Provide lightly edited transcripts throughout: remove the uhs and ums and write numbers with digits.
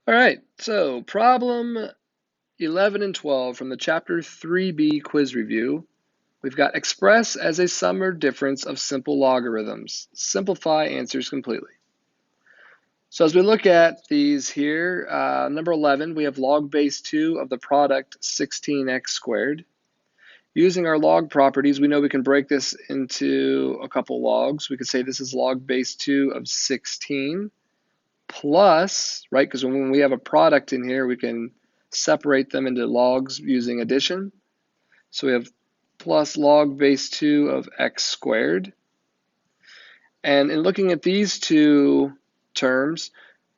All right, so problem 11 and 12 from the Chapter 3B quiz review. We've got express as a sum or difference of simple logarithms. Simplify answers completely. So as we look at these here, number 11, we have log base 2 of the product 16x squared. Using our log properties, we know we can break this into a couple logs. We could say this is log base 2 of 16 plus, right, because when we have a product in here, we can separate them into logs using addition. So we have plus log base 2 of x squared. And in looking at these two terms,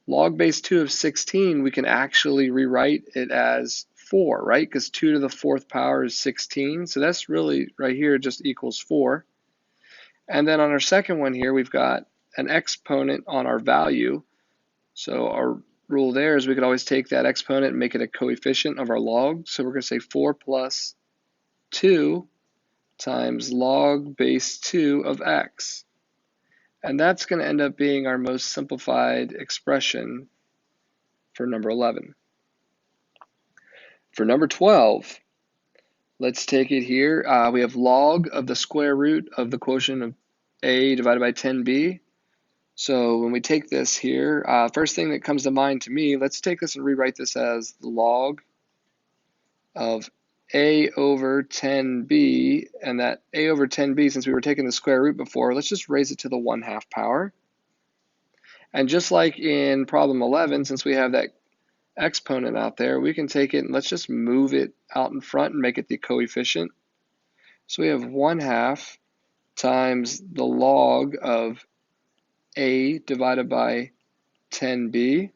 log base 2 of 16, we can actually rewrite it as 4, right? Because 2 to the 4th power is 16. So that's really, right here, just equals 4. And then on our second one here, we've got an exponent on our value. So our rule there is we could always take that exponent and make it a coefficient of our log. So we're going to say 4 plus 2 times log base 2 of x. And that's going to end up being our most simplified expression for number 11. For number 12, let's take it here. We have log of the square root of the quotient of a divided by 10b. So when we take this here, first thing that comes to mind to me, let's take this and rewrite this as the log of a over 10b, and that a over 10b, since we were taking the square root before, let's just raise it to the 1/2 power. And just like in problem 11, since we have that exponent out there, we can take it and let's just move it out in front and make it the coefficient. So we have 1/2 times the log of a divided by 10b.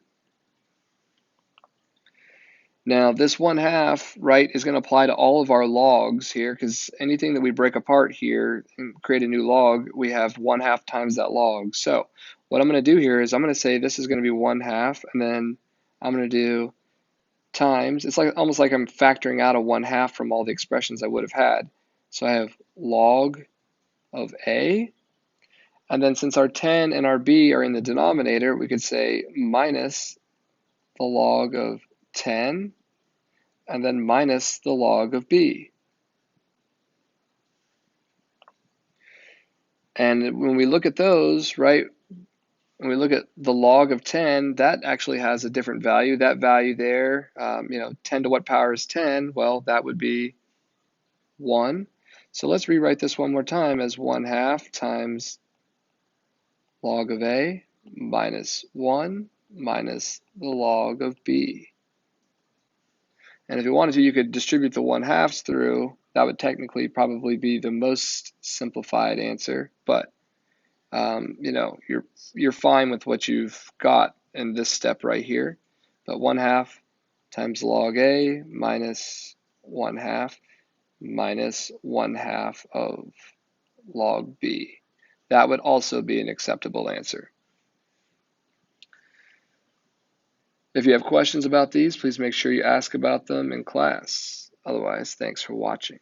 Now this 1/2, right, is going to apply to all of our logs here, because anything that we break apart here and create a new log, we have 1/2 times that log. So what I'm going to do here is I'm going to say this is going to be 1/2, and then I'm going to do times. It's like almost like I'm factoring out a 1/2 from all the expressions I would have had. So I have log of a, and then since our 10 and our b are in the denominator, we could say minus the log of 10, and then minus the log of b. And when we look at those, right, when we look at the log of 10, that actually has a different value. That value there, 10 to what power is 10? Well, that would be 1. So let's rewrite this one more time as 1/2 times log of a minus 1 minus the log of b. And if you wanted to, you could distribute the 1/2s through. That would technically probably be the most simplified answer, but you're fine with what you've got in this step right here. But 1/2 times log a minus 1/2 minus 1/2 of log b. That would also be an acceptable answer. If you have questions about these, please make sure you ask about them in class. Otherwise, thanks for watching.